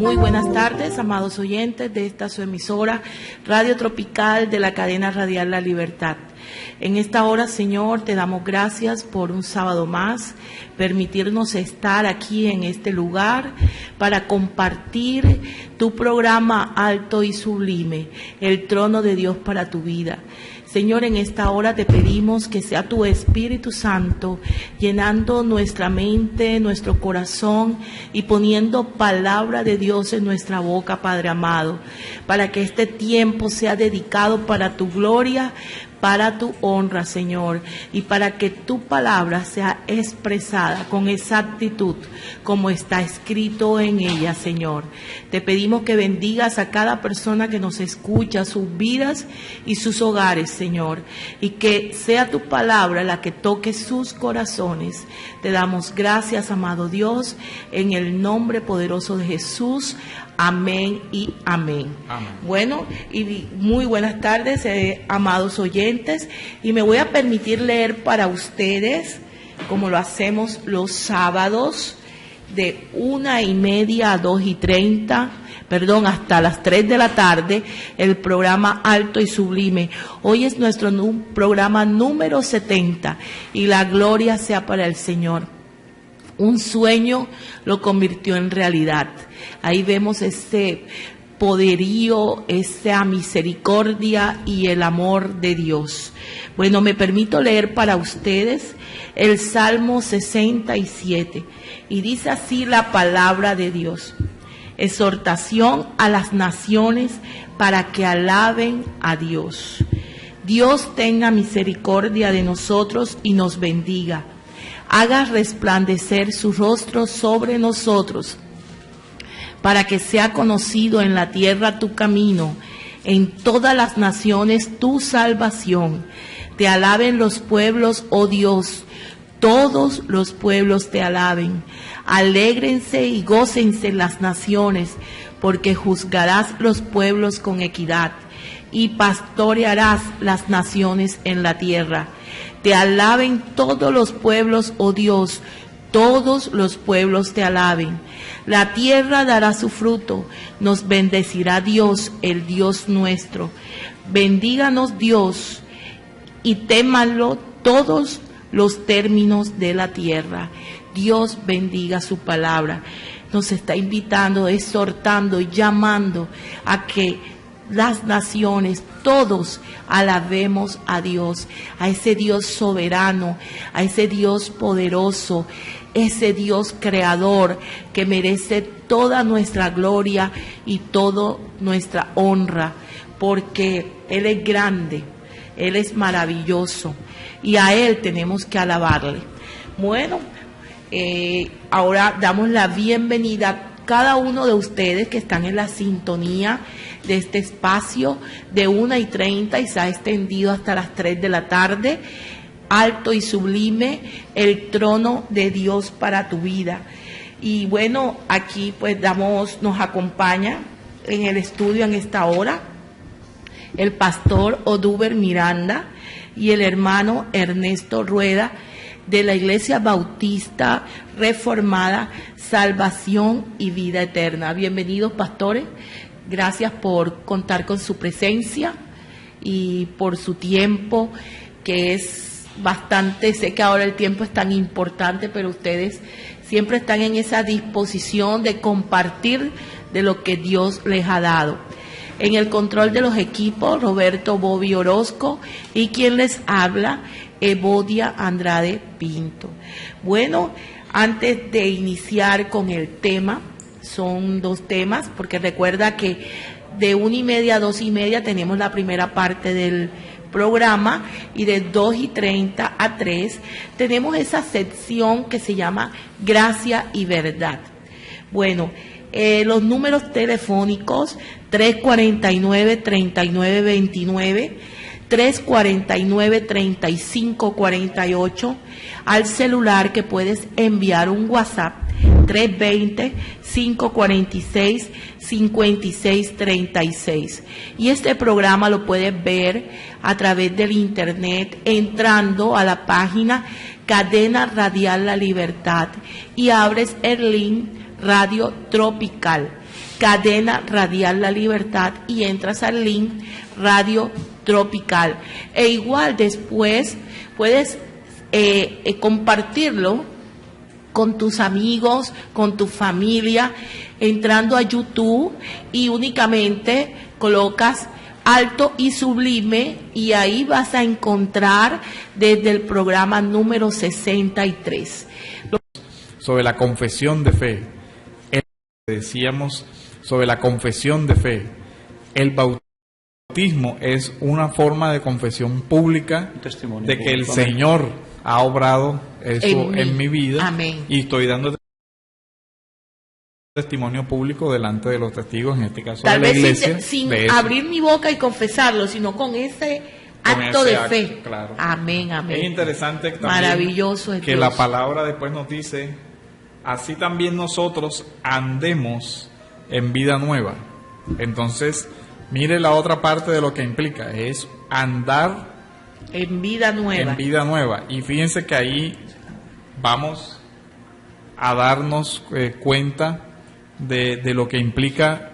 Muy buenas tardes, amados oyentes de esta su emisora Radio Tropical de la cadena radial La Libertad. En esta hora, Señor, te damos gracias por un sábado más, permitirnos estar aquí en este lugar para compartir tu programa alto y sublime, el trono de Dios para tu vida. Señor, en esta hora te pedimos que sea tu Espíritu Santo llenando nuestra mente, nuestro corazón y poniendo palabra de Dios en nuestra boca, Padre amado, para que este tiempo sea dedicado para tu gloria, para tu honra, Señor, y para que tu palabra sea expresada con exactitud, como está escrito en ella, Señor. Te pedimos que bendigas a cada persona que nos escucha, sus vidas y sus hogares, Señor, y que sea tu palabra la que toque sus corazones. Te damos gracias, amado Dios, en el nombre poderoso de Jesús. Amén y amén. Amén. Bueno, y muy buenas tardes, amados oyentes, y me voy a permitir leer para ustedes, como lo hacemos los sábados, de 1:30 a 2:30, hasta las 3 de la tarde, el programa Alto y Sublime. Hoy es nuestro programa número 70, y la gloria sea para el Señor. Un sueño lo convirtió en realidad. Ahí vemos ese poderío, esa misericordia y el amor de Dios. Bueno, me permito leer para ustedes el Salmo 67 y dice así la palabra de Dios: exhortación a las naciones para que alaben a Dios. Dios tenga misericordia de nosotros y nos bendiga. Haga resplandecer su rostro sobre nosotros, para que sea conocido en la tierra tu camino, en todas las naciones tu salvación. Te alaben los pueblos, oh Dios, todos los pueblos te alaben. Alégrense y gócense las naciones, porque juzgarás los pueblos con equidad y pastorearás las naciones en la tierra. Te alaben todos los pueblos, oh Dios, todos los pueblos te alaben. La tierra dará su fruto, nos bendecirá Dios, el Dios nuestro. Bendíganos Dios y témanlo todos los términos de la tierra. Dios bendiga su palabra. Nos está invitando, exhortando, llamando a que las naciones, todos alabemos a Dios, a ese Dios soberano, a ese Dios poderoso, ese Dios creador que merece toda nuestra gloria y toda nuestra honra, porque Él es grande, Él es maravilloso y a Él tenemos que alabarle. Bueno, ahora damos la bienvenida a cada uno de ustedes que están en la sintonía de este espacio de 1:30 y se ha extendido hasta las 3 de la tarde. Alto y sublime, el trono de Dios para tu vida. Y bueno, aquí pues nos acompaña en el estudio en esta hora el pastor Oduber Miranda y el hermano Ernesto Rueda de la Iglesia Bautista Reformada Salvación y Vida Eterna. Bienvenidos, pastores. Gracias por contar con su presencia y por su tiempo, que es bastante. Sé que ahora el tiempo es tan importante, pero ustedes siempre están en esa disposición de compartir de lo que Dios les ha dado. En el control de los equipos, Roberto Bobby Orozco, y quien les habla, Evodia Andrade Pinto. Bueno, antes de iniciar con el tema, son 2 temas, porque recuerda que de 1:30 a 2:30 tenemos la primera parte del programa, y de 2:30 a 3 tenemos esa sección que se llama Gracia y Verdad. Bueno, los números telefónicos 349-3929, 349-3548, al celular que puedes enviar un WhatsApp 320-546-5636. Y este programa lo puedes ver a través del internet entrando a la página Cadena Radial La Libertad y abres el link Radio Tropical. Cadena Radial La Libertad y entras al link Radio Tropical. E igual después puedes compartirlo con tus amigos, con tu familia, entrando a YouTube y únicamente colocas Alto y Sublime y ahí vas a encontrar desde el programa número 63. Sobre la confesión de fe, decíamos sobre la confesión de fe, el bautismo es una forma de confesión pública de que el Señor ha obrado eso en mi vida. Amén. Y estoy dando testimonio público delante de los testigos, en este caso tal de la vez iglesia, sin abrir mi boca y confesarlo, sino con ese acto de fe. Claro. Amén, amén. Es interesante también maravilloso es que Dios. La palabra después nos dice, así también nosotros andemos en vida nueva. Entonces, mire la otra parte de lo que implica, es andar en vida nueva. En vida nueva. Y fíjense que ahí vamos a darnos cuenta de lo que implica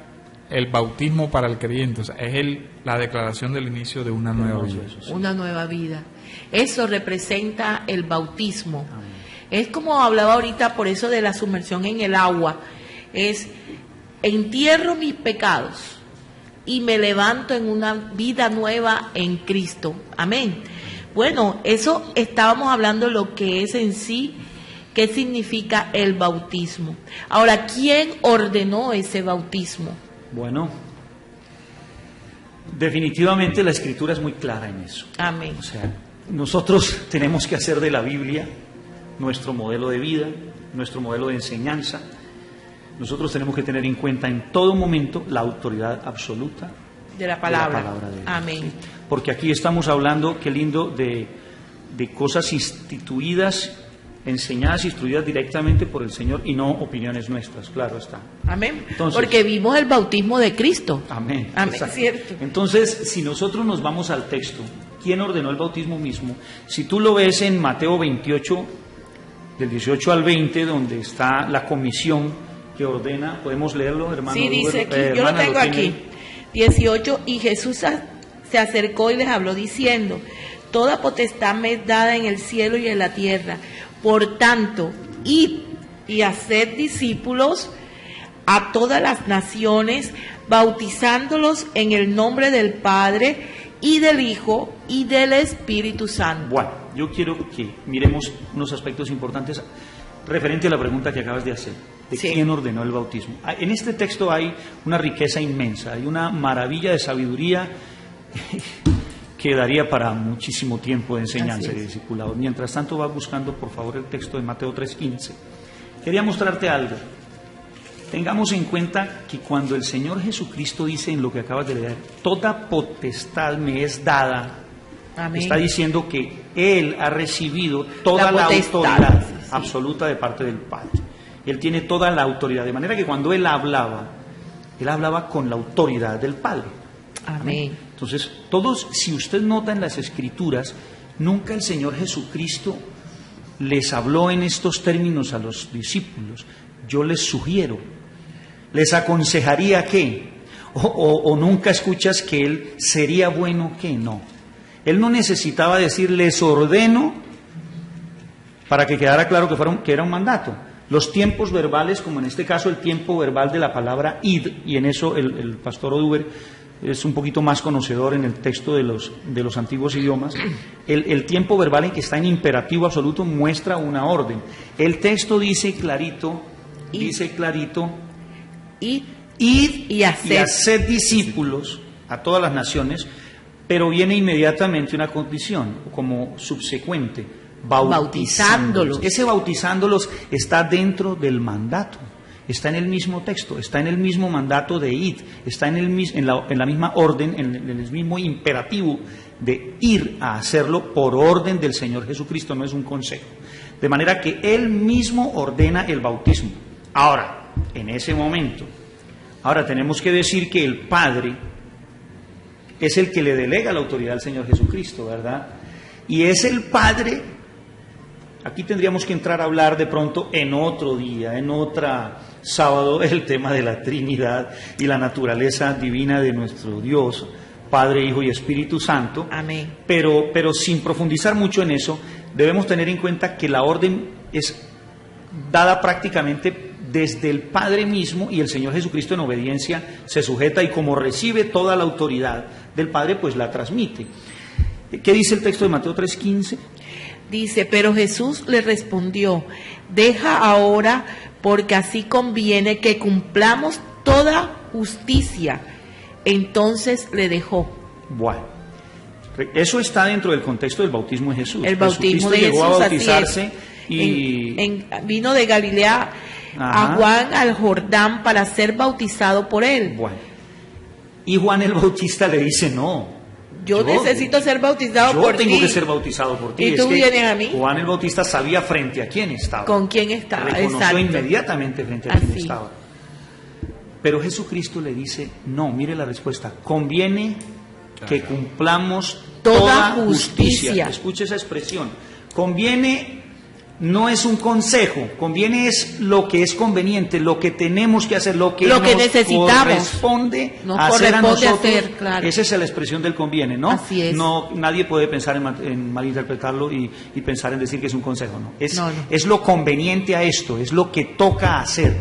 el bautismo para el creyente. O sea, es la declaración del inicio de una nueva vida. Una nueva vida. Eso representa el bautismo. Amén. Es como hablaba ahorita por eso de la sumersión en el agua. Es entierro mis pecados y me levanto en una vida nueva en Cristo. Amén. Bueno, eso estábamos hablando lo que es en sí, qué significa el bautismo. Ahora, ¿quién ordenó ese bautismo? Bueno, definitivamente la Escritura es muy clara en eso. Amén. O sea, nosotros tenemos que hacer de la Biblia nuestro modelo de vida, nuestro modelo de enseñanza. Nosotros tenemos que tener en cuenta en todo momento la autoridad absoluta de la palabra de Dios. Amén. Porque aquí estamos hablando, qué lindo, de cosas instituidas, enseñadas, instruidas directamente por el Señor y no opiniones nuestras, claro está. Amén. Entonces, porque vimos el bautismo de Cristo. Amén. Amén, exacto. cierto. Entonces, si nosotros nos vamos al texto, ¿quién ordenó el bautismo mismo? Si tú lo ves en Mateo 28, del 18 al 20, donde está la comisión que ordena, ¿podemos leerlo, hermano? Sí, dice aquí, yo lo tengo aquí, 18, y Jesús se acercó y les habló diciendo, toda potestad me es dada en el cielo y en la tierra, por tanto, id y haced discípulos a todas las naciones, bautizándolos en el nombre del Padre y del Hijo y del Espíritu Santo. Bueno, yo quiero que miremos unos aspectos importantes referente a la pregunta que acabas de hacer, de sí. quién ordenó el bautismo. En este texto hay una riqueza inmensa, hay una maravilla de sabiduría que daría para muchísimo tiempo de enseñanza y de discipulado. Mientras tanto, va buscando, por favor, el texto de Mateo 3:15. Quería mostrarte algo. Tengamos en cuenta que cuando el Señor Jesucristo dice en lo que acabas de leer, toda potestad me es dada, Amén. Está diciendo que Él ha recibido toda la autoridad absoluta de parte del Padre. Él tiene toda la autoridad, de manera que cuando Él hablaba con la autoridad del Padre. Amén. Entonces, todos, si usted nota en las Escrituras, nunca el Señor Jesucristo les habló en estos términos a los discípulos. Yo les sugiero, les aconsejaría que, o nunca escuchas que Él sería bueno que no. Él no necesitaba decir, les ordeno, para que quedara claro que era un mandato. Los tiempos verbales, como en este caso el tiempo verbal de la palabra id, y en eso el pastor Oduber es un poquito más conocedor en el texto de los antiguos idiomas, el tiempo verbal en que está en imperativo absoluto muestra una orden. El texto dice clarito, id y haced discípulos a todas las naciones, pero viene inmediatamente una condición como subsecuente, bautizándolos. Ese bautizándolos está dentro del mandato. Está en el mismo texto, está en el mismo mandato de id, está en la misma orden, en el mismo imperativo de ir a hacerlo por orden del Señor Jesucristo, no es un consejo. De manera que Él mismo ordena el bautismo. Ahora, en ese momento, tenemos que decir que el Padre es el que le delega la autoridad al Señor Jesucristo, ¿verdad? Y es el Padre. Aquí tendríamos que entrar a hablar de pronto en otro día, en otra sábado el tema de la Trinidad y la naturaleza divina de nuestro Dios, Padre, Hijo y Espíritu Santo. Amén. Pero sin profundizar mucho en eso, debemos tener en cuenta que la orden es dada prácticamente desde el Padre mismo, y el Señor Jesucristo en obediencia se sujeta, y como recibe toda la autoridad del Padre, pues la transmite. ¿Qué dice el texto de Mateo 3:15? Dice, pero Jesús le respondió, deja ahora, porque así conviene que cumplamos toda justicia. Entonces le dejó. Bueno, eso está dentro del contexto del bautismo de Jesús. El bautismo Jesucristo de llegó Jesús, a bautizarse así es. y Vino de Galilea Ajá. a Juan al Jordán para ser bautizado por él. bueno, y Juan el Bautista le dice, no, Yo necesito ser bautizado por ti. Yo tengo que ser bautizado por ti. ¿Y tú vienes a mí? Juan el Bautista sabía frente a quién estaba. ¿Con quién estaba? Reconoció Exacto. inmediatamente frente a quién Así. estaba. Pero Jesucristo le dice, no, mire la respuesta, conviene que cumplamos Toda toda justicia. justicia. Escuche esa expresión. Conviene no es un consejo, conviene es lo que es conveniente, lo que tenemos que hacer, lo que nos necesitamos. corresponde Nos hacer a corresponde nosotros. hacer, claro. Esa es la expresión del conviene, ¿no? Así es. No, nadie puede pensar en malinterpretarlo y pensar en decir que es un consejo, no. No. Es lo conveniente a esto, es lo que toca hacer.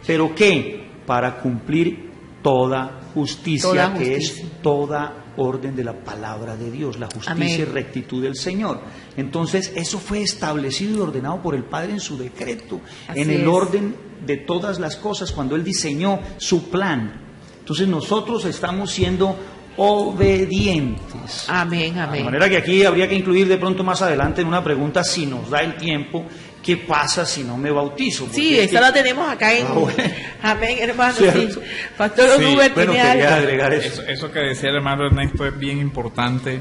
¿Pero qué? Para cumplir toda justicia, que es toda orden de la palabra de Dios, la justicia Amén. y rectitud del Señor. Entonces, eso fue establecido y ordenado por el Padre en su decreto, Así en el es. orden de todas las cosas, cuando Él diseñó su plan. Entonces, nosotros estamos siendo obedientes. Amén, De amén. manera que aquí habría que incluir de pronto más adelante en una pregunta, si nos da el tiempo, ¿qué pasa si no me bautizo? Porque Sí, es esa que- la tenemos acá en... bueno. Amén, hermano. Cierto. Sí. Pastor Sí, Rubén Bueno, tiene quería algo. agregar eso. Eso que decía el hermano Ernesto es bien importante,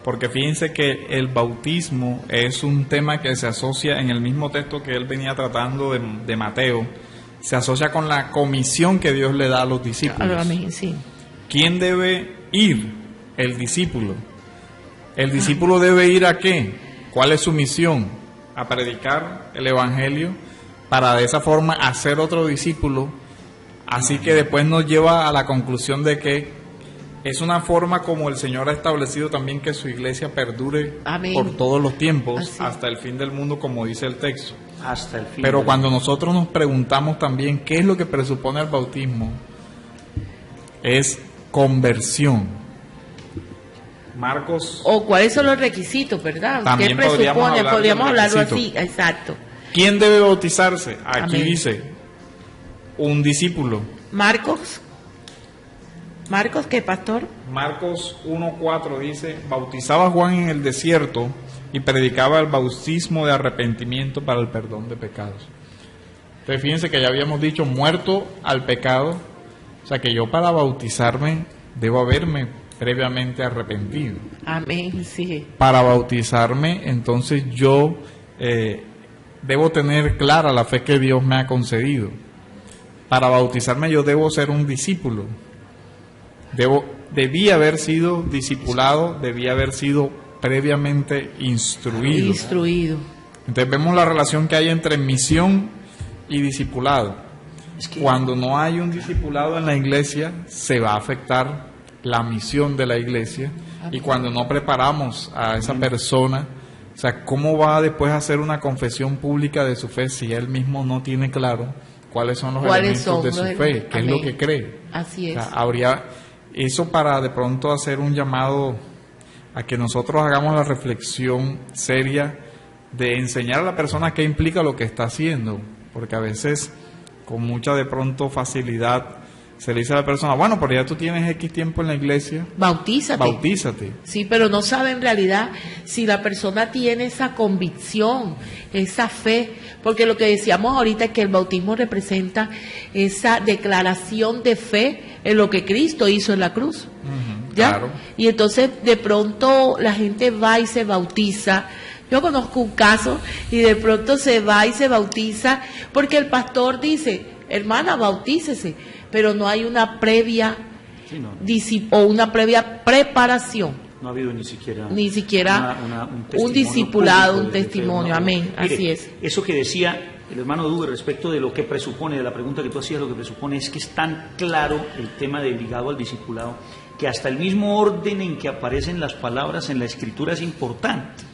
porque fíjense que el bautismo es un tema que se asocia en el mismo texto que él venía tratando de Mateo, se asocia con la comisión que Dios le da a los discípulos. Amén, sí. ¿Quién debe ir? El discípulo. ¿El discípulo debe ir a qué? ¿Cuál es su misión? A predicar el evangelio para de esa forma hacer otro discípulo. Así que después nos lleva a la conclusión de que es una forma como el Señor ha establecido también que su iglesia perdure Amén. por todos los tiempos, Así. hasta el fin del mundo, como dice el texto. Hasta el fin. Pero del- cuando nosotros nos preguntamos también qué es lo que presupone el bautismo, es conversión. Marcos, O cuáles son los requisitos, ¿verdad? También ¿Qué presupone? podríamos Podríamos hablar del hablarlo así, requisito. exacto. ¿quién debe bautizarse? Aquí Amén. dice, un discípulo. Marcos. Marcos, ¿qué, pastor? Marcos 1:4 dice, bautizaba Juan en el desierto y predicaba el bautismo de arrepentimiento para el perdón de pecados. Entonces fíjense que ya habíamos dicho, muerto al pecado, o sea que yo para bautizarme debo haberme previamente arrepentido. Amén, sí. Para bautizarme, entonces yo debo tener clara la fe que Dios me ha concedido. Para bautizarme yo debo ser un discípulo. Debí haber sido discipulado, debí haber sido previamente instruido. Instruido. Entonces vemos la relación que hay entre misión y discipulado. Es que- Cuando no hay un discipulado en la iglesia, se va a afectar la misión de la iglesia. Y cuando no preparamos a esa persona, o sea, ¿cómo va después a hacer una confesión pública de su fe si él mismo no tiene claro cuáles son los ¿Cuáles elementos son de su los fe? elementos? ¿Qué es lo Amén. que cree? Así O es. sea, habría eso para de pronto hacer un llamado a que nosotros hagamos la reflexión seria de enseñar a la persona qué implica lo que está haciendo, porque a veces con mucha de pronto facilidad se le dice a la persona, bueno, pero ya tú tienes X tiempo en la iglesia, Bautízate. bautízate. Sí, pero no sabe en realidad si la persona tiene esa convicción, esa fe, porque lo que decíamos ahorita es que el bautismo representa esa declaración de fe en lo que Cristo hizo en la cruz. ¿Ya? Claro. Y entonces de pronto la gente va y se bautiza. Yo conozco un caso y de pronto se va y se bautiza porque el pastor dice, hermana, bautícese, pero no hay una previa Sí, no, o una previa preparación, no ha habido ni siquiera un testimonio discipulado, público un de fe, testimonio. ¿no? Amén, Mire, así es. Eso que decía, el hermano Duber respecto de lo que presupone, de la pregunta que tú hacías, lo que presupone es que es tan claro el tema de ligado al discipulado, que hasta el mismo orden en que aparecen las palabras en la Escritura es importante,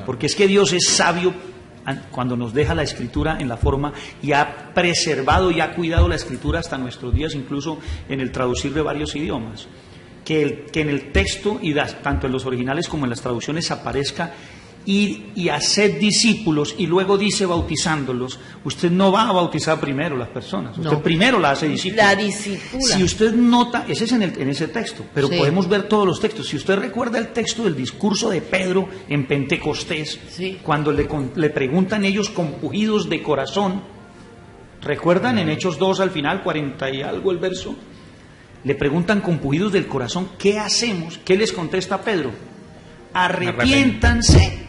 porque es que Dios es sabio cuando nos deja la Escritura en la forma y ha preservado y ha cuidado la Escritura hasta nuestros días, incluso en el traducir de varios idiomas, que en el texto, y tanto en los originales como en las traducciones, aparezca y haced discípulos, y luego dice bautizándolos. Usted no va a bautizar primero las personas, usted primero la hace discípula. La discípula. Si usted nota, ese es en ese texto, pero sí, podemos ver todos los textos. Si usted recuerda el texto del discurso de Pedro en Pentecostés, sí, cuando le preguntan ellos compungidos de corazón, ¿recuerdan en Hechos 2 al final, 40 y algo el verso? Le preguntan compungidos del corazón, ¿qué hacemos? ¿Qué les contesta Pedro? Arrepiéntanse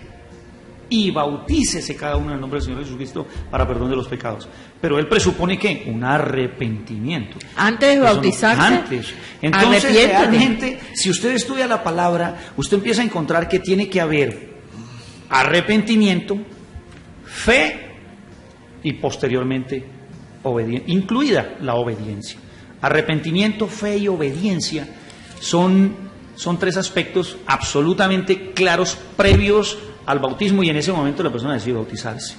y bautícese cada uno en el nombre del Señor Jesucristo para perdón de los pecados. Pero él presupone que un arrepentimiento. Antes de bautizarse, antes. Entonces, realmente, si usted estudia la palabra, usted empieza a encontrar que tiene que haber arrepentimiento, fe y posteriormente obediencia, incluida la obediencia. Arrepentimiento, fe y obediencia son tres aspectos absolutamente claros previos al bautismo, y en ese momento la persona decide bautizarse.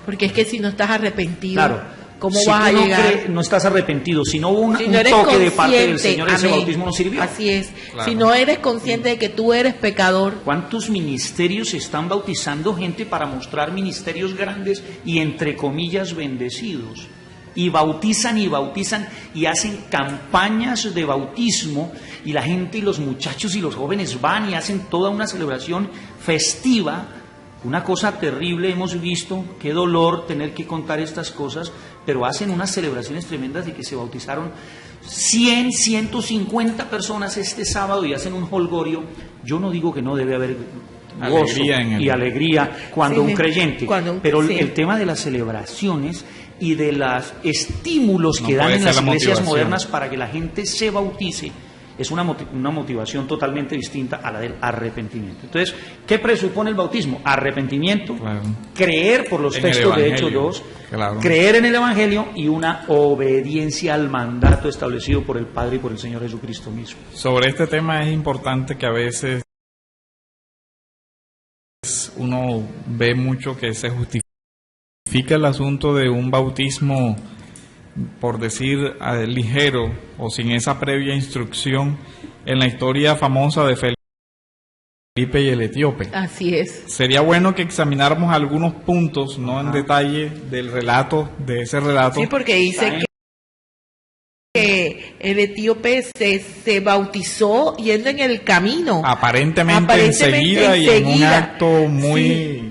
Porque es que si no estás arrepentido, claro, ¿cómo si vas a llegar? No estás arrepentido, si no hubo un no toque de parte del Señor, ese bautismo no sirvió. Así es. Claro. Si no eres consciente de que tú eres pecador. ¿Cuántos ministerios están bautizando gente para mostrar ministerios grandes y entre comillas bendecidos? Y bautizan y hacen campañas de bautismo, y la gente y los muchachos y los jóvenes van y hacen toda una celebración festiva. Una cosa terrible hemos visto, qué dolor tener que contar estas cosas, pero hacen unas celebraciones tremendas de que se bautizaron 100, 150 personas este sábado y hacen un holgorio. Yo no digo que no debe haber gozo y alegría cuando un creyente, pero el tema de las celebraciones y de los estímulos que dan en las iglesias modernas para que la gente se bautice es una motivación totalmente distinta a la del arrepentimiento. Entonces, ¿qué presupone el bautismo? Arrepentimiento, claro, creer por los textos de Hechos 2, claro, creer en el Evangelio y una obediencia al mandato establecido por el Padre y por el Señor Jesucristo mismo. Sobre este tema es importante que a veces uno ve mucho que se justifica el asunto de un bautismo, por decir, ligero o sin esa previa instrucción, en la historia famosa de Felipe y el etíope. Así es. Sería bueno que examináramos algunos puntos, no en detalle, del relato, de ese relato. Sí, porque dice que el etíope se bautizó yendo en el camino. Aparentemente enseguida y en un acto muy... Sí.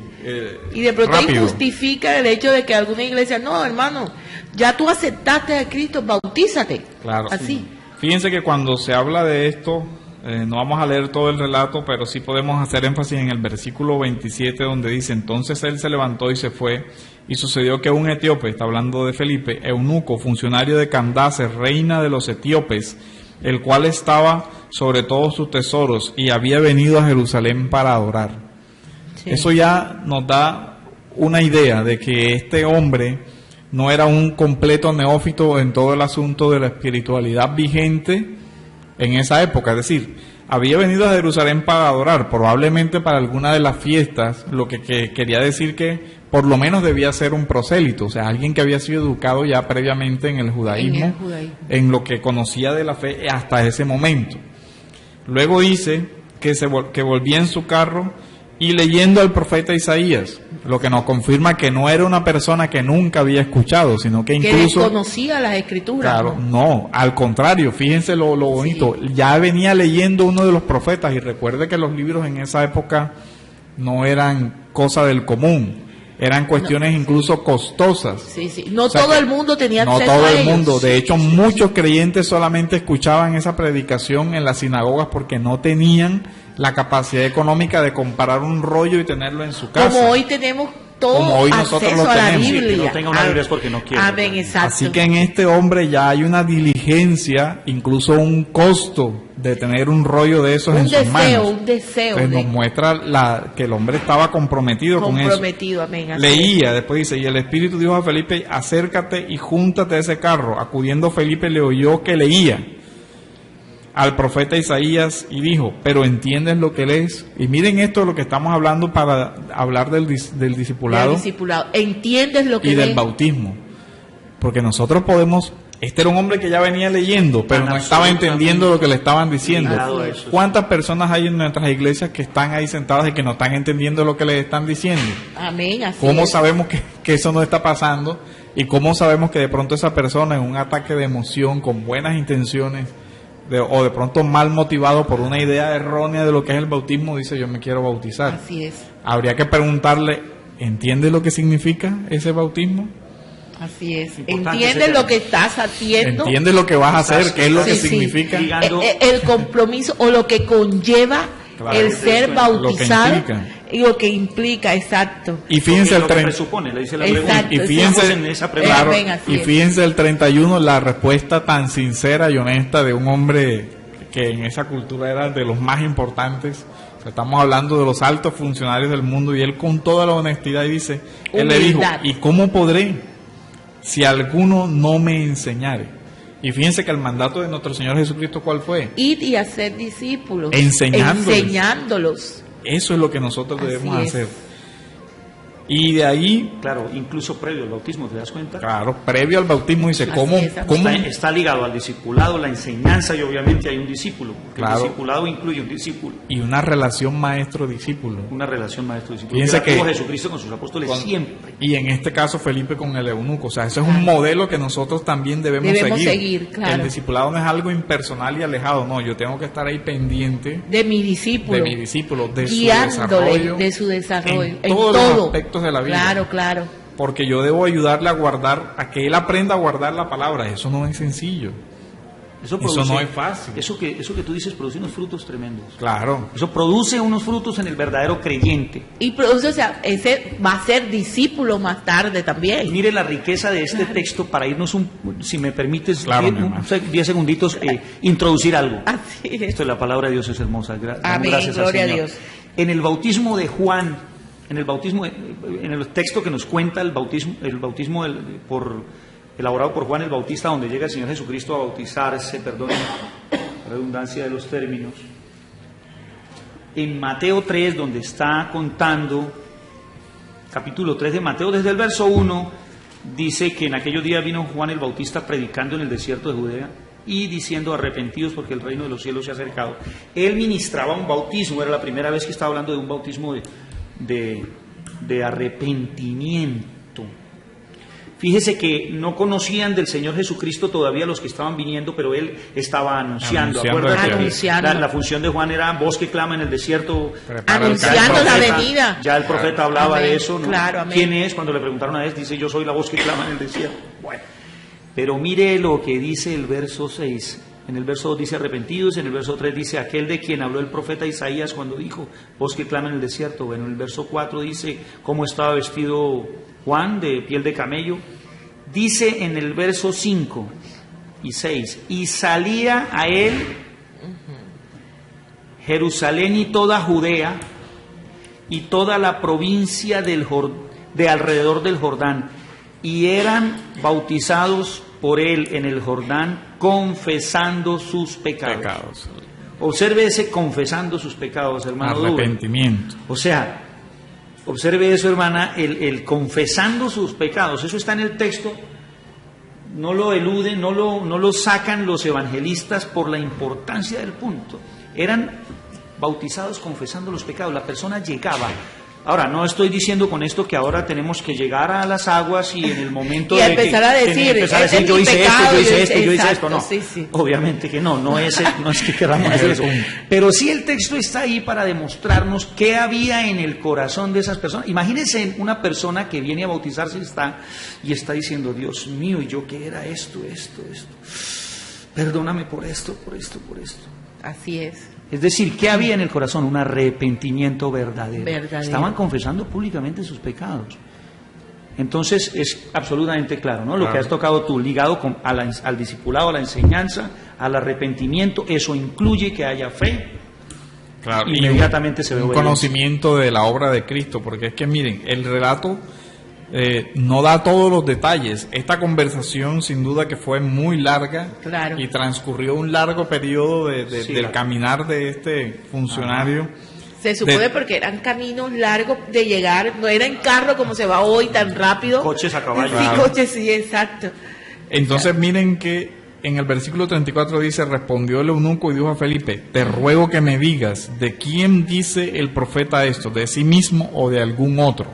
Y de pronto ahí justifica el hecho de que alguna iglesia, no, hermano, ya tú aceptaste a Cristo, bautízate. Claro. Así. Sí. Fíjense que cuando se habla de esto, no vamos a leer todo el relato, pero sí podemos hacer énfasis en el versículo 27, donde dice: entonces él se levantó y se fue, y sucedió que un etíope, está hablando de Felipe, eunuco, funcionario de Candace, reina de los etíopes, el cual estaba sobre todos sus tesoros y había venido a Jerusalén para adorar. Sí. Eso ya nos da una idea de que este hombre no era un completo neófito en todo el asunto de la espiritualidad vigente en esa época. Es decir, había venido a Jerusalén para adorar, probablemente para alguna de las fiestas, lo que quería decir que por lo menos debía ser un prosélito, o sea, alguien que había sido educado ya previamente en el judaísmo, en lo que conocía de la fe hasta ese momento. Luego dice que volvía en su carro y leyendo al profeta Isaías, lo que nos confirma que no era una persona que nunca había escuchado, sino que incluso... que desconocía las escrituras. Claro, no, al contrario, fíjense lo bonito, sí, ya venía leyendo uno de los profetas, y recuerde que los libros en esa época no eran cosa del común, eran cuestiones incluso costosas. Sí, sí. No todo el mundo tenía acceso a ellos. No todo el mundo, de hecho muchos creyentes solamente escuchaban esa predicación en las sinagogas porque no tenían la capacidad económica de comprar un rollo y tenerlo en su casa. Como hoy tenemos todo acceso a la Biblia. Sí, que no tenga una Biblia es porque no quiere. Amén, exacto. Así que en este hombre ya hay una diligencia, incluso un costo de tener un rollo de esos Un en sus manos. un deseo. Pues nos muestra que el hombre estaba comprometido con eso. Comprometido, amén. así Leía, después dice, y el Espíritu dijo a Felipe, acércate y júntate a ese carro. Acudiendo Felipe le oyó que leía al profeta Isaías y dijo, pero ¿entiendes lo que lees? Y miren esto de lo que estamos hablando para hablar del discipulado, Del discipulado. ¿Entiendes lo que y del lees? bautismo. Porque nosotros podemos... Este era un hombre que ya venía leyendo, pero no estaba entendiendo lo que le estaban diciendo. ¿Cuántas personas hay en nuestras iglesias que están ahí sentadas y que no están entendiendo lo que les están diciendo? Amén, así ¿Cómo es. sabemos que eso no está pasando? ¿Y cómo sabemos que de pronto esa persona en un ataque de emoción, con buenas intenciones, o de pronto mal motivado por una idea errónea de lo que es el bautismo, dice yo me quiero bautizar? Así es. Habría que preguntarle, ¿entiende lo que significa ese bautismo? Así es. Importante ¿Entiendes ese lo que estás haciendo? ¿Entiendes lo que vas a hacer? ¿Qué es lo que Sí, sí. significa? Ligando- El compromiso o lo que conlleva Claro, el ser lo que bautizado implica. y lo que implica, exacto. Y fíjense el lo que 30. presupone, le dice la Exacto. pregunta. Y fíjense, Estamos en esa pregunta. claro, Amén, así y es. fíjense el 31, la respuesta tan sincera y honesta de un hombre que en esa cultura era de los más importantes. O sea, estamos hablando de los altos funcionarios del mundo, y él con toda la honestidad dice, él le dijo, Humildad. ¿y cómo podré si alguno no me enseñare? Y fíjense que el mandato de nuestro Señor Jesucristo, ¿cuál fue? Ir y hacer discípulos. Enseñándolos. Enseñándolos. Eso es lo que nosotros Así debemos es. hacer. Y de ahí, Claro, incluso previo al bautismo, ¿te das cuenta? claro, previo al bautismo dice, Así ¿cómo? es, ¿Cómo? Está ligado al discipulado, la enseñanza, y obviamente hay un discípulo. Porque Claro. El discipulado incluye un discípulo, Y una relación maestro-discípulo. una relación maestro-discípulo. Fíjense Y la tuvo que- Jesucristo con sus apóstoles Con- siempre. Y en este caso Felipe con el eunuco. O sea, ese es un modelo que nosotros también debemos seguir, claro. El discipulado no es algo impersonal y alejado. No, yo tengo que estar ahí pendiente De mi discípulo. de mi discípulo, de su guiándole desarrollo. de su desarrollo. en todos los aspectos de la vida. Claro, claro. Porque yo debo ayudarle a guardar, a que él aprenda a guardar la palabra. Eso no es sencillo. Eso no es fácil. Eso que tú dices produce unos frutos tremendos. Claro. Eso produce unos frutos en el verdadero creyente. Y produce, o sea, ese va a ser discípulo más tarde también. Mire la riqueza de este texto para irnos, si me permites, Claro, 10 segunditos, introducir algo. Así es. Esto de la palabra de Dios es hermosa. Damos Amén, gracias al gloria a Señor. Dios. En el bautismo de Juan, en el texto que nos cuenta el bautismo elaborado por Juan el Bautista, donde llega el Señor Jesucristo a bautizarse, perdonen la redundancia de los términos. En Mateo 3, donde está contando, capítulo 3 de Mateo, desde el verso 1, dice que en aquellos días vino Juan el Bautista predicando en el desierto de Judea y diciendo, arrepentidos porque el reino de los cielos se ha acercado. Él ministraba un bautismo, era la primera vez que estaba hablando de un bautismo de arrepentimiento. Fíjese que no conocían del Señor Jesucristo todavía los que estaban viniendo, pero él estaba anunciando. Acuérdate que Anunciando. la función de Juan era voz que clama en el desierto. Prepara el Anunciando camino. la venida. Ya el profeta hablaba Amén. de eso, ¿no? Claro, amén. ¿Quién es? Cuando le preguntaron a él, dice, yo soy la voz que clama en el desierto. Bueno, pero mire lo que dice el verso 6. En el verso 2 dice arrepentidos, en el verso 3 dice aquel de quien habló el profeta Isaías cuando dijo, voz que clama en el desierto. Bueno, en el verso 4 dice cómo estaba vestido Juan, de piel de camello. Dice en el verso 5 y 6, y salía a él Jerusalén y toda Judea y toda la provincia de alrededor del Jordán, y eran bautizados por él en el Jordán, confesando sus pecados. Observe ese confesando sus pecados, hermano. Arrepentimiento. O sea, observe eso, hermana, el confesando sus pecados. Eso está en el texto, no lo eluden, no lo sacan los evangelistas por la importancia del punto. Eran bautizados confesando los pecados. La persona llegaba. Ahora, no estoy diciendo con esto que ahora tenemos que llegar a las aguas y en el momento Y de empezar a decir, empezar a "Este es yo mi hice pecado, esto, yo hice esto, yo hice exacto, esto", no. sí, sí. Obviamente que no es que queramos hacer eso. Pero sí el texto está ahí para demostrarnos qué había en el corazón de esas personas. Imagínense una persona que viene a bautizarse y está diciendo, Dios mío, ¿y yo qué era esto? Perdóname por esto. Así es. Es decir, ¿qué había en el corazón? Un arrepentimiento verdadero. Verdadero. Estaban confesando públicamente sus pecados. Entonces es absolutamente claro, ¿no? Lo que has tocado tú, ligado al discipulado, a la enseñanza, al arrepentimiento, eso incluye que haya fe. Claro, inmediatamente se ve un conocimiento de la obra de Cristo, porque es que miren, el relato no da todos los detalles. Esta conversación sin duda que fue muy larga, claro, y transcurrió un largo periodo del caminar de este funcionario. Ajá. Se supone porque eran caminos largos de llegar, no era en carro como se va hoy tan rápido. Coches a caballo. Sí, claro, coches, sí, exacto. Entonces exacto. Miren que en el versículo 34 dice, respondió el eunuco y dijo a Felipe, te ruego que me digas, ¿de quién dice el profeta esto? ¿De sí mismo o de algún otro?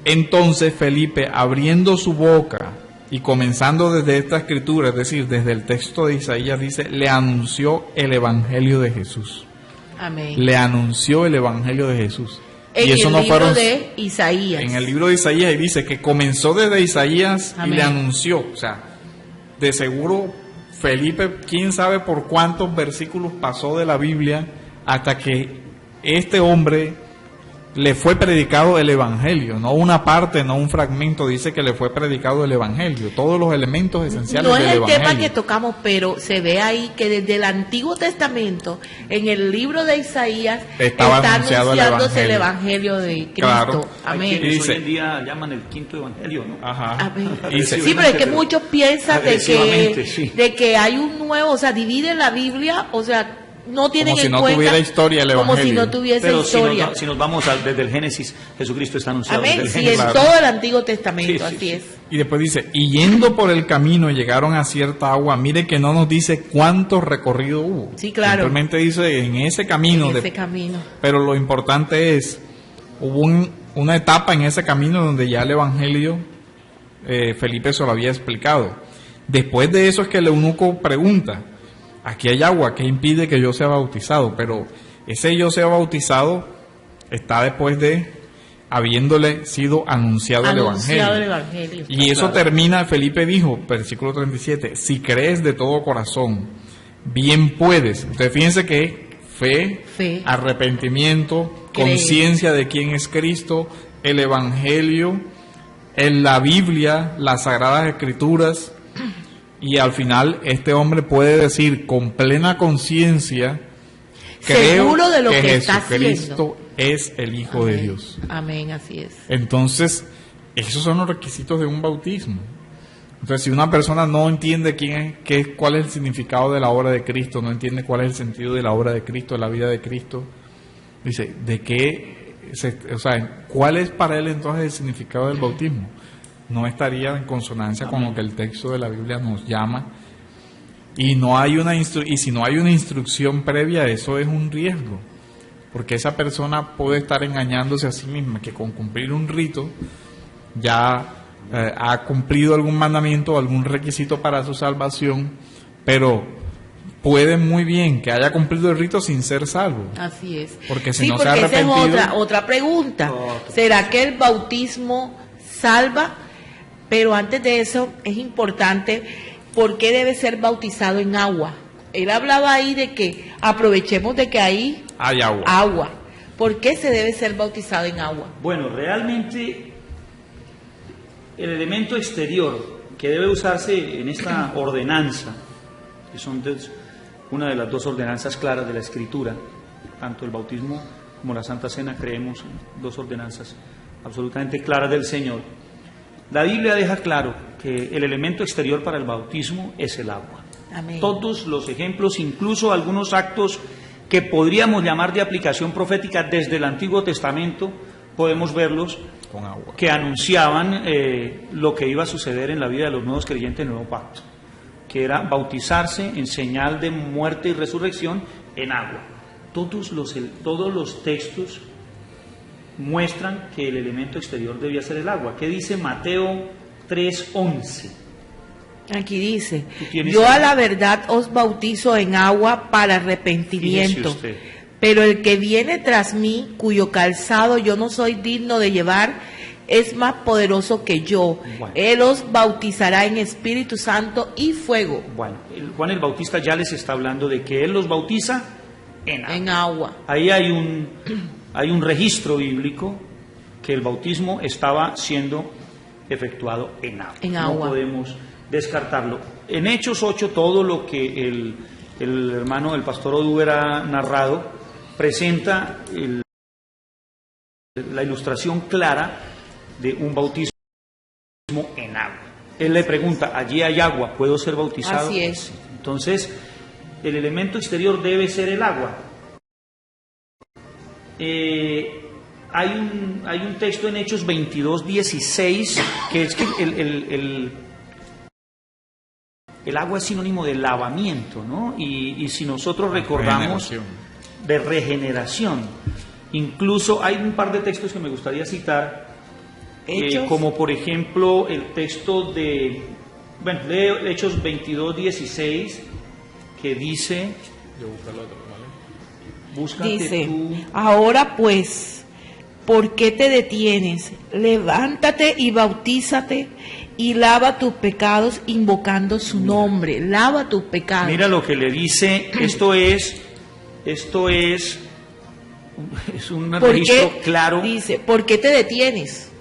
Entonces Felipe, abriendo su boca y comenzando desde esta escritura, es decir, desde el texto de Isaías, dice, le anunció el evangelio de Jesús. Amén. Le anunció el evangelio de Jesús. En y eso el no libro fueron, de Isaías. En el libro de Isaías, y dice que comenzó desde Isaías. Amén. Y le anunció. O sea, de seguro Felipe, quién sabe por cuántos versículos pasó de la Biblia hasta que este hombre le fue predicado el evangelio, no una parte, no un fragmento, dice que le fue predicado el evangelio, todos los elementos esenciales del evangelio. No es el tema que tocamos, pero se ve ahí que desde el Antiguo Testamento, en el libro de Isaías, está anunciándose el evangelio de Cristo. Claro. Amén. Hoy en día llaman el quinto evangelio, ¿no? Ajá. Sí, pero es que muchos piensan de que hay un nuevo, o sea, dividen la Biblia, o sea, no tienen como si en no cuenta tuviera historia el evangelio. Como si no tuviese pero historia. Si nos vamos desde el Génesis, Jesucristo está anunciado. Amén, desde el sí, Génesis. en todo el Antiguo Testamento, así es. Y después dice, y yendo por el camino llegaron a cierta agua. Mire que no nos dice cuánto recorrido hubo. Sí, claro. Simplemente dice en ese camino. Pero lo importante es, hubo una etapa en ese camino donde ya el evangelio, Felipe se lo había explicado. Después de eso es que el eunuco pregunta, aquí hay agua, ¿qué impide que yo sea bautizado? Pero ese yo sea bautizado está después de habiéndole sido anunciado el evangelio. Y eso termina, Felipe dijo, versículo 37, si crees de todo corazón, bien puedes. Ustedes fíjense que fe, arrepentimiento, conciencia de quién es Cristo, el evangelio, en la Biblia, las Sagradas Escrituras. Y al final este hombre puede decir con plena conciencia, creo de lo que Jesucristo es el Hijo de Dios. Amén, así es. Entonces, esos son los requisitos de un bautismo. Entonces, si una persona no entiende cuál es el significado de la obra de Cristo, no entiende cuál es el sentido de la obra de Cristo, de la vida de Cristo, dice, ¿cuál es para él entonces el significado del bautismo? No estaría en consonancia con lo que el texto de la Biblia nos llama, y no hay y si no hay una instrucción previa, eso es un riesgo, porque esa persona puede estar engañándose a sí misma, que con cumplir un rito ya ha cumplido algún mandamiento, algún requisito para su salvación, pero puede muy bien que haya cumplido el rito sin ser salvo. Así es. Porque si no se ha arrepentido. Esa es otra pregunta. ¿Será que el bautismo salva? Pero antes de eso es importante, ¿por qué debe ser bautizado en agua? Él hablaba ahí de que aprovechemos de que ahí hay agua. ¿Por qué se debe ser bautizado en agua? Bueno, realmente el elemento exterior que debe usarse en esta ordenanza, que son una de las dos ordenanzas claras de la Escritura, tanto el bautismo como la Santa Cena, creemos en dos ordenanzas absolutamente claras del Señor. La Biblia deja claro que el elemento exterior para el bautismo es el agua. Amén. Todos los ejemplos, incluso algunos actos que podríamos llamar de aplicación profética desde el Antiguo Testamento, podemos verlos con agua, que anunciaban lo que iba a suceder en la vida de los nuevos creyentes del Nuevo Pacto, que era bautizarse en señal de muerte y resurrección en agua. Todos los textos muestran que el elemento exterior debía ser el agua. ¿Qué dice Mateo 3:11? Aquí dice, yo a la verdad os bautizo en agua para arrepentimiento, pero el que viene tras mí, cuyo calzado yo no soy digno de llevar, es más poderoso que yo. Bueno. Él os bautizará en Espíritu Santo y fuego. Bueno, Juan el Bautista ya les está hablando de que él los bautiza en agua. En agua. Ahí hay un registro bíblico que el bautismo estaba siendo efectuado en agua. En agua. No podemos descartarlo. En Hechos 8, todo lo que el hermano del pastor Oduber ha narrado presenta la ilustración clara de un bautismo en agua. Él le pregunta, allí hay agua, ¿puedo ser bautizado? Así es. Entonces, el elemento exterior debe ser el agua. Hay un texto en Hechos 22:16 que es que el agua es sinónimo de lavamiento, ¿no? Y si nosotros recordamos de regeneración, incluso hay un par de textos que me gustaría citar, como por ejemplo el texto de, bueno, leo Hechos 22:16 que dice, búscate Dice, tú. ahora pues, ¿por qué te detienes? Levántate y bautízate y lava tus pecados invocando su nombre. Lava tus pecados. Mira lo que le dice, esto es un ¿Por registro qué? claro. Dice, ¿por qué te detienes?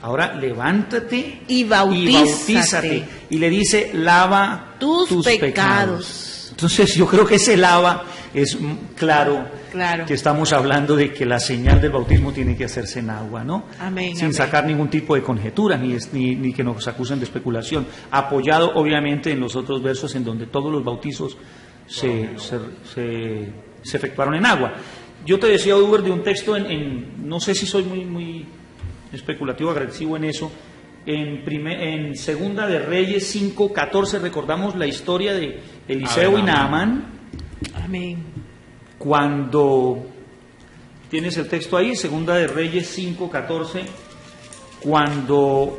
Ahora levántate Y bautízate. Y le dice, lava Tus pecados. Entonces yo creo que ese lava es claro, Claro. que estamos hablando de que la señal del bautismo tiene que hacerse en agua, ¿no? Amén, Sin amén. sacar ningún tipo de conjetura, ni que nos acusen de especulación. Apoyado obviamente en los otros versos en donde todos los bautizos se efectuaron en agua. Yo te decía, Uber, de un texto no sé si soy muy especulativo, agresivo en eso. En Segunda de Reyes 5:14 recordamos la historia de Eliseo y Naamán. Amén. Cuando tienes el texto ahí, Segunda de Reyes 5:14, cuando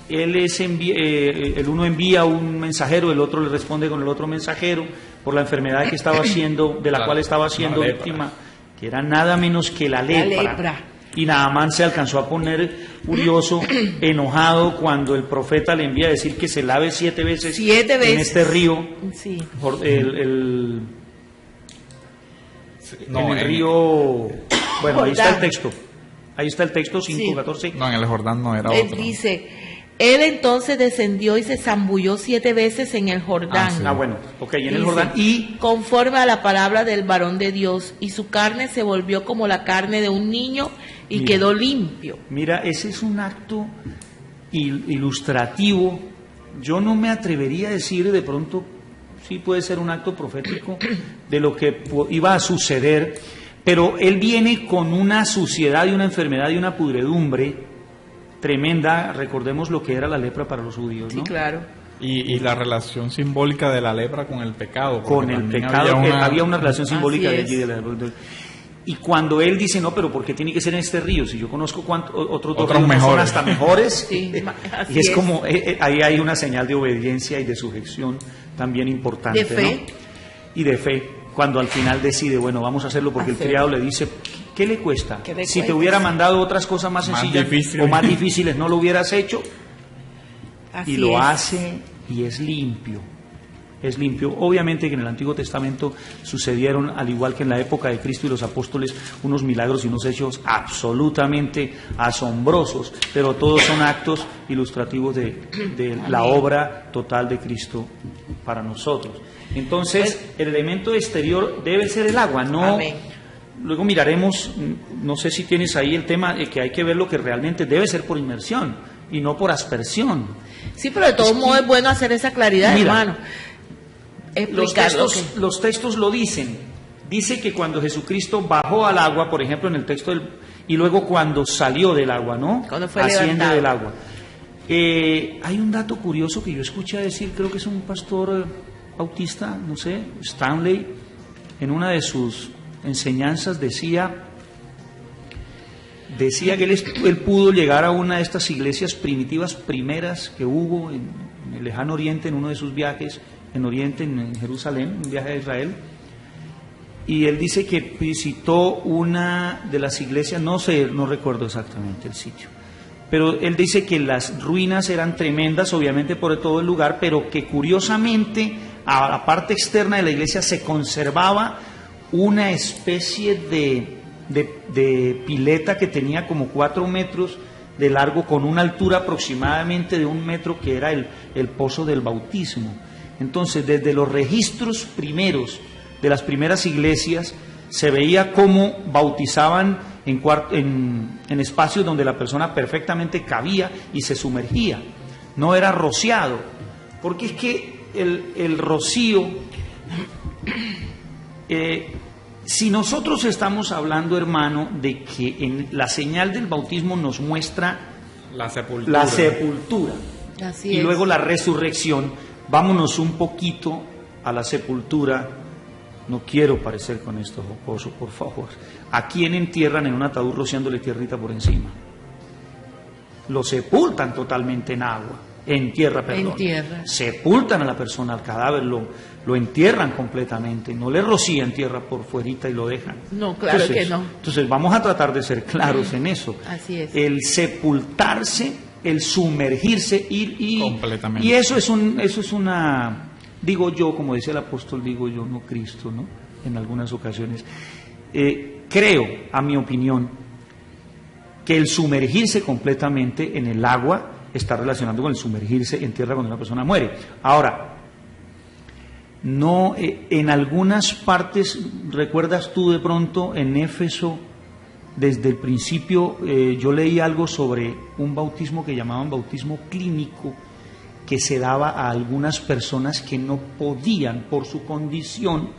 el uno envía un mensajero, el otro le responde con el otro mensajero por la enfermedad que estaba haciendo, de la cual estaba siendo víctima, que era nada menos que la lepra. Y Naamán se alcanzó a poner furioso, enojado, cuando el profeta le envía a decir que se lave 7 veces en este río. Sí. En el río, bueno, ahí está el texto. Ahí está el texto, 5:14. No, en el Jordán no era Él otro. dice, él entonces descendió y se zambulló 7 veces en el Jordán. Sí. Bueno, ok, en el Dice, Jordán. Y conforme a la palabra del varón de Dios, y su carne se volvió como la carne de un niño y Mira. quedó limpio. mira, ese es un acto ilustrativo. Yo no me atrevería a decir, de pronto, sí puede ser un acto profético de lo que iba a suceder, pero él viene con una suciedad y una enfermedad y una pudredumbre tremenda. Recordemos lo que era la lepra para los judíos, ¿no? Sí, claro. Y la relación simbólica de la lepra con el pecado. Con porque el también pecado, había una relación Así simbólica de es. allí. Y cuando él dice, no, pero ¿por qué tiene que ser en este río? Si yo conozco otros dos ríos que son mejores. hasta mejores. Sí, así y es es. como, ahí hay una señal de obediencia y de sujeción también importante. De fe. ¿no? Y de fe, cuando al final decide, bueno, vamos a hacerlo, porque el criado le dice, ¿qué le cuesta? ¿Qué le Si te cuesta? hubiera mandado otras cosas más sencillas difíciles. o más difíciles, no lo hubieras hecho. Así Y lo es. hace y es limpio. Es limpio. Obviamente que en el Antiguo Testamento sucedieron, al igual que en la época de Cristo y los apóstoles, unos milagros y unos hechos absolutamente asombrosos, pero todos son actos ilustrativos de la obra total de Cristo para nosotros. Entonces, el elemento exterior debe ser el agua, no. Amén. Luego miraremos, no sé si tienes ahí el tema de que hay que ver lo que realmente debe ser por inmersión y no por aspersión. Sí, pero de todos modos es bueno hacer esa claridad, Mira, hermano. Explicar Los textos lo dicen. Dice que cuando Jesucristo bajó al agua, por ejemplo, en el texto y luego cuando salió del agua, ¿no? Cuando fue Asciende levantado. del agua. Hay un dato curioso que yo escuché decir, creo que es un pastor bautista, no sé, Stanley, en una de sus enseñanzas decía que él pudo llegar a una de estas iglesias primitivas primeras que hubo en el lejano oriente, en uno de sus viajes en Oriente, en Jerusalén, un viaje a Israel, y él dice que visitó una de las iglesias, no recuerdo exactamente el sitio, pero él dice que las ruinas eran tremendas, obviamente por todo el lugar, pero que curiosamente a la parte externa de la iglesia se conservaba una especie de pileta que tenía como 4 metros de largo, con una altura aproximadamente de 1 metro, que era el pozo del bautismo. Entonces, desde los registros primeros de las primeras iglesias, se veía cómo bautizaban en espacios donde la persona perfectamente cabía y se sumergía. No era rociado, porque es que el rocío, si nosotros estamos hablando, hermano, de que en la señal del bautismo nos muestra la sepultura, y luego la resurrección, vámonos un poquito a la sepultura. No quiero parecer con esto jocoso, por favor. ¿A quién entierran en un ataúd rociándole tierrita por encima? Lo sepultan totalmente en agua, en tierra, perdón. En tierra. Sepultan a la persona, al cadáver, lo entierran completamente, no le rocían tierra por fuerita y lo dejan. No, claro que no. Entonces vamos a tratar de ser claros en eso. Así es. El sepultarse, el sumergirse, completamente. Y eso es una... Digo yo, como dice el apóstol, digo yo, no Cristo, ¿no? En algunas ocasiones. Creo, a mi opinión, que el sumergirse completamente en el agua está relacionado con el sumergirse en tierra cuando una persona muere. Ahora, no, en algunas partes, ¿recuerdas tú de pronto en Éfeso, desde el principio, yo leí algo sobre un bautismo que llamaban bautismo clínico, que se daba a algunas personas que no podían, por su condición,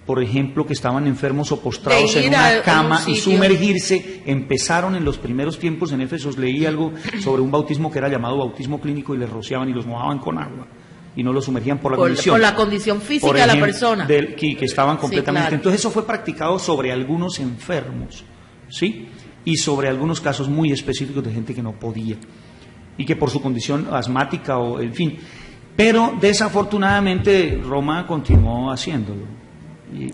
por ejemplo, que estaban enfermos o postrados en una cama y sumergirse? Empezaron en los primeros tiempos en Éfeso, leí algo sobre un bautismo que era llamado bautismo clínico, y les rociaban y los mojaban con agua y no los sumergían por la condición. Por la condición física de la persona. Que estaban completamente... Sí, claro. Entonces eso fue practicado sobre algunos enfermos, ¿sí? Y sobre algunos casos muy específicos de gente que no podía, y que por su condición asmática o en fin, pero desafortunadamente Roma continuó haciéndolo,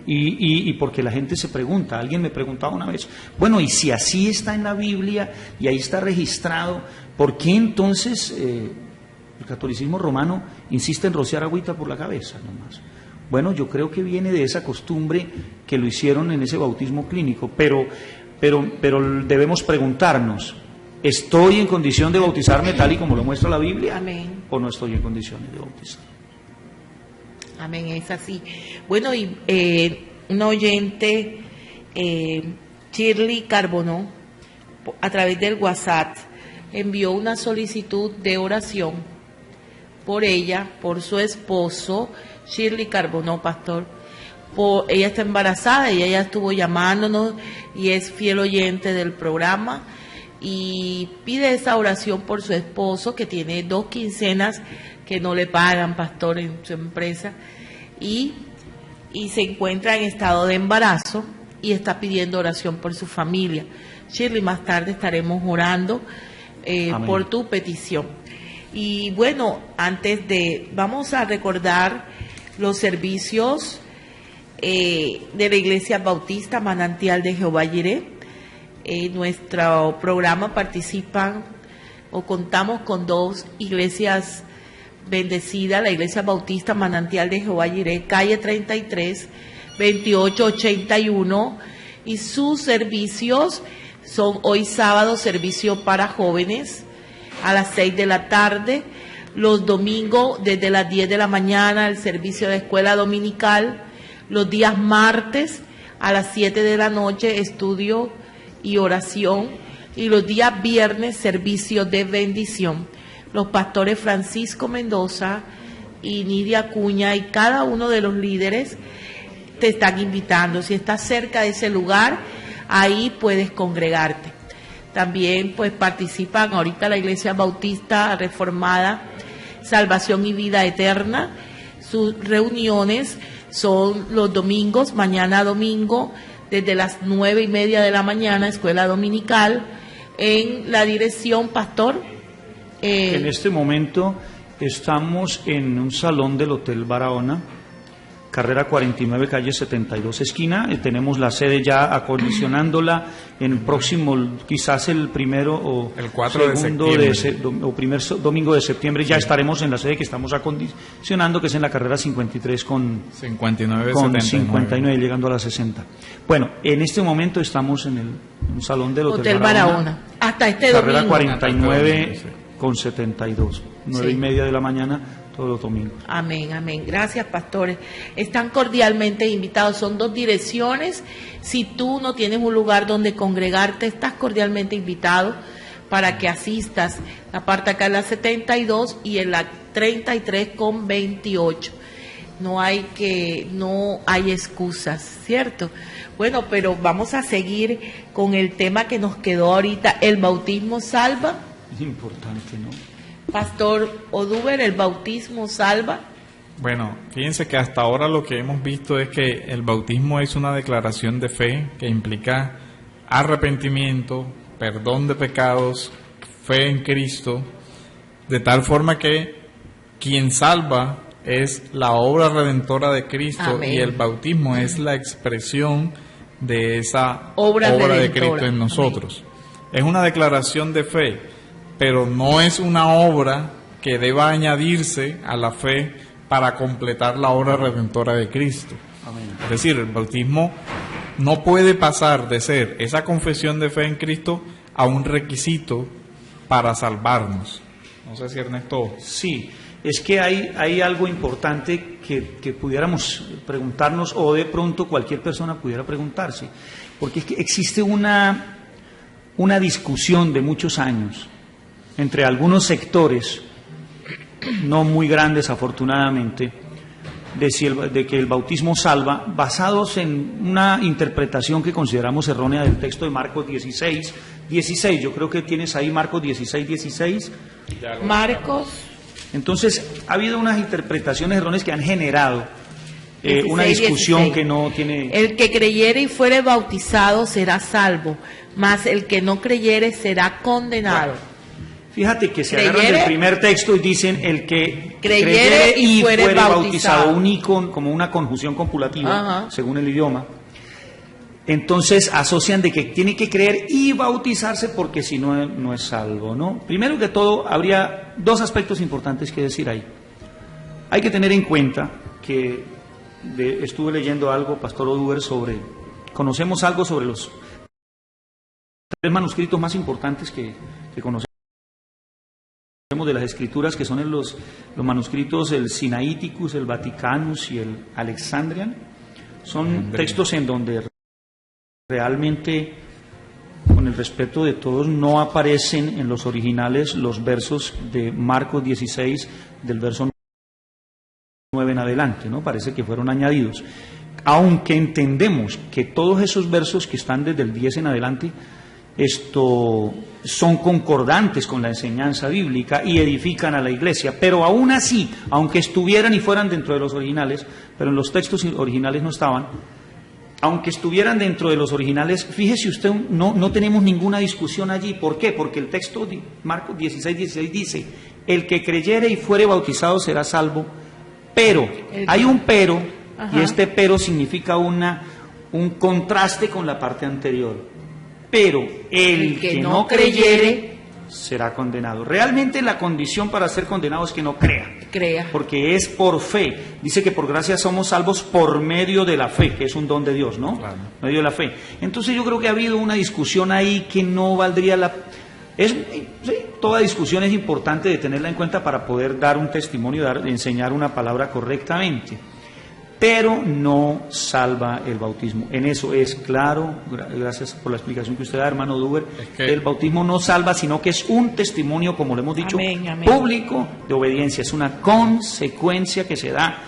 y porque la gente se pregunta. Alguien me preguntaba una vez, bueno, y si así está en la Biblia y ahí está registrado, ¿por qué entonces el catolicismo romano insiste en rociar agüita por la cabeza nomás? Bueno, yo creo que viene de esa costumbre que lo hicieron en ese bautismo clínico, pero debemos preguntarnos: ¿estoy en condición de bautizarme tal y como lo muestra la Biblia? Amén. ¿O no estoy en condiciones de bautizar? Amén, es así. Bueno, y un oyente, Shirley Carbonó, a través del WhatsApp, envió una solicitud de oración por ella, por su esposo, Shirley Carbonó, pastor. Ella está embarazada y ella estuvo llamándonos y es fiel oyente del programa, y pide esa oración por su esposo, que tiene 2 quincenas que no le pagan, pastor, en su empresa, y se encuentra en estado de embarazo y está pidiendo oración por su familia. Shirley, más tarde estaremos orando por tu petición. Y bueno, vamos a recordar los servicios de la Iglesia Bautista Manantial de Jehová Jireh. En nuestro programa participan o contamos con 2 iglesias bendecidas: la Iglesia Bautista Manantial de Jehová Jireh, calle 33, 2881, y sus servicios son hoy sábado, servicio para jóvenes a las 6 de la tarde, los domingos desde las 10 de la mañana el servicio de escuela dominical, los días martes a las 7 de la noche estudio y oración, y los días viernes servicio de bendición. Los pastores Francisco Mendoza y Nidia Acuña y cada uno de los líderes te están invitando. Si estás cerca de ese lugar, ahí puedes congregarte. También pues participan ahorita la Iglesia Bautista Reformada Salvación y Vida Eterna. Sus reuniones son los domingos, mañana domingo, desde las 9:30 de la mañana, escuela dominical, en la dirección, pastor. En este momento estamos en un salón del Hotel Barahona, carrera 49, calle 72, esquina. Tenemos la sede ya acondicionándola en el próximo, quizás el primero o el 4 segundo o primer domingo de septiembre, ya estaremos en la sede que estamos acondicionando, que es en la carrera 53 con 59, llegando a la 60. Bueno, en este momento estamos en el salón del Hotel Barahona. Hasta este carrera domingo. 49 con 72, 9:30 de la mañana, todos los domingos. Amén, amén. Gracias, pastores. Están cordialmente invitados. Son 2 direcciones. Si tú no tienes un lugar donde congregarte, estás cordialmente invitado para que asistas. La parte acá en la 72 y en la 33 con 28. No hay excusas, ¿cierto? Bueno, pero vamos a seguir con el tema que nos quedó ahorita. ¿El bautismo salva? Es importante, ¿no? Pastor Oduber, ¿el bautismo salva? Bueno, fíjense que hasta ahora lo que hemos visto es que el bautismo es una declaración de fe que implica arrepentimiento, perdón de pecados, fe en Cristo, de tal forma que quien salva es la obra redentora de Cristo. Amén. Y el bautismo es la expresión de esa obra de Cristo en nosotros. Amén. Es una declaración de fe, pero no es una obra que deba añadirse a la fe para completar la obra redentora de Cristo. Amén. Es decir, el bautismo no puede pasar de ser esa confesión de fe en Cristo a un requisito para salvarnos. No sé si Ernesto... Sí, es que hay algo importante que pudiéramos preguntarnos, o de pronto cualquier persona pudiera preguntarse, porque es que existe una discusión de muchos años entre algunos sectores, no muy grandes afortunadamente, de que el bautismo salva, basados en una interpretación que consideramos errónea del texto de Marcos 16. Yo creo que tienes ahí Marcos 16. Marcos. Entonces, ha habido unas interpretaciones erróneas que han generado una discusión 16. Que no tiene... El que creyere y fuere bautizado será salvo, mas el que no creyere será condenado. Bueno, fíjate que se agarran del primer texto y dicen el que creyere y fuere bautizado, un icono, como una conjunción copulativa, según el idioma. Entonces asocian de que tiene que creer y bautizarse porque si no, no es salvo, ¿no? Primero que todo, habría 2 aspectos importantes que decir ahí. Hay que tener en cuenta que estuve leyendo algo, Pastor Oduber, conocemos algo sobre los 3 manuscritos más importantes que conocemos de las Escrituras, que son los manuscritos, el Sinaiticus, el Vaticanus y el Alexandrian. Son textos en donde realmente, con el respeto de todos, no aparecen en los originales los versos de Marcos 16, del verso 9 en adelante, ¿no? Parece que fueron añadidos. Aunque entendemos que todos esos versos que están desde el 10 en adelante, son concordantes con la enseñanza bíblica y edifican a la iglesia, pero aún así, aunque estuvieran y fueran dentro de los originales, pero en los textos originales no estaban, aunque estuvieran dentro de los originales, fíjese usted, no tenemos ninguna discusión allí. ¿Por qué? Porque el texto de Marcos 16 dice, el que creyere y fuere bautizado será salvo, pero, hay un pero, y este pero significa un contraste con la parte anterior. Pero el que no creyere será condenado. Realmente la condición para ser condenado es que no crea. Porque es por fe. Dice que por gracia somos salvos por medio de la fe, que es un don de Dios, ¿no? Claro. Medio de la fe. Entonces yo creo que ha habido una discusión ahí que no valdría la... Sí, toda discusión es importante de tenerla en cuenta para poder dar un testimonio, enseñar una palabra correctamente. Pero no salva el bautismo. En eso es claro, gracias por la explicación que usted da, hermano Oduber, el bautismo no salva, sino que es un testimonio, como lo hemos dicho, público de obediencia. Es una consecuencia que se da,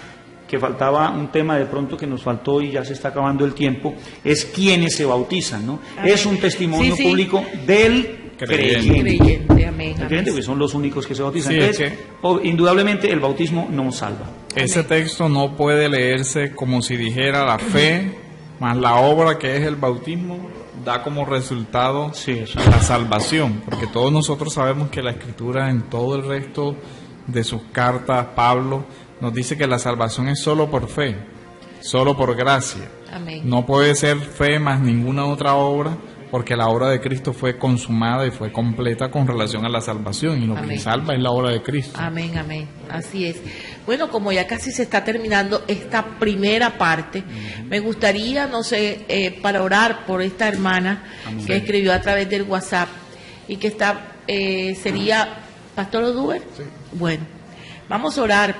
que faltaba un tema de pronto que nos faltó y ya se está acabando el tiempo, es quienes se bautizan, ¿no? Amén. Es un testimonio público del creyente, porque son los únicos que se bautizan. Entonces, indudablemente el bautismo no salva. Ese texto no puede leerse como si dijera la fe más la obra que es el bautismo da como resultado la salvación, porque todos nosotros sabemos que la Escritura en todo el resto de sus cartas, Pablo nos dice que la salvación es solo por fe. solo por gracia. Amén. No puede ser fe más ninguna otra obra, porque la obra de Cristo fue consumada y fue completa con relación a la salvación, y lo que salva es la obra de Cristo. Amén, amén. Así es. Bueno, como ya casi se está terminando esta primera parte, me gustaría, no sé, para orar por esta hermana que escribió a través del WhatsApp y que está, sería Pastor Oduber. Sí. Bueno, vamos a orar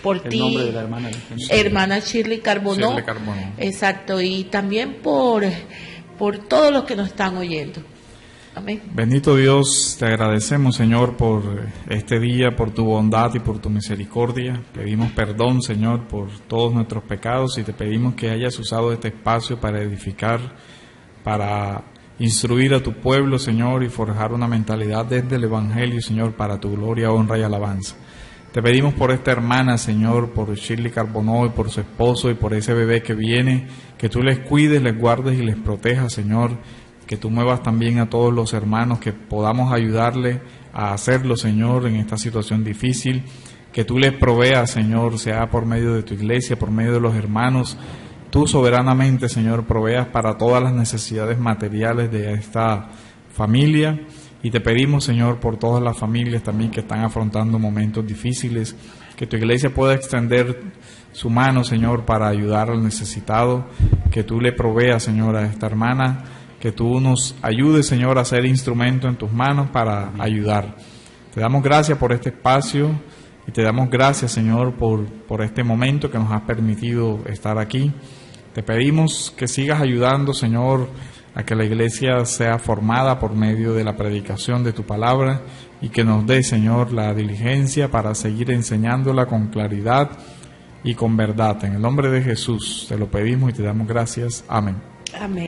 por El ti, nombre de la hermana Shirley Carbonó. Shirley Carbonó. Exacto, y también por todos los que nos están oyendo. Amén. Bendito Dios, te agradecemos, Señor, por este día, por tu bondad y por tu misericordia. Pedimos perdón, Señor, por todos nuestros pecados, y te pedimos que hayas usado este espacio para edificar, para instruir a tu pueblo, Señor, y forjar una mentalidad desde el Evangelio, Señor, para tu gloria, honra y alabanza. Te pedimos por esta hermana, Señor, por Shirley Carbonó y por su esposo y por ese bebé que viene, que tú les cuides, les guardes y les protejas, Señor, que tú muevas también a todos los hermanos, que podamos ayudarle a hacerlo, Señor, en esta situación difícil, que tú les proveas, Señor, sea por medio de tu iglesia, por medio de los hermanos, tú soberanamente, Señor, proveas para todas las necesidades materiales de esta familia. Y te pedimos, Señor, por todas las familias también que están afrontando momentos difíciles, que tu iglesia pueda extender su mano, Señor, para ayudar al necesitado, que tú le proveas, Señor, a esta hermana, que tú nos ayudes, Señor, a ser instrumento en tus manos para ayudar. Te damos gracias por este espacio y te damos gracias, Señor, por este momento que nos has permitido estar aquí. Te pedimos que sigas ayudando, Señor, a que la iglesia sea formada por medio de la predicación de tu palabra, y que nos dé, Señor, la diligencia para seguir enseñándola con claridad y con verdad. En el nombre de Jesús te lo pedimos y te damos gracias. Amén. Amén.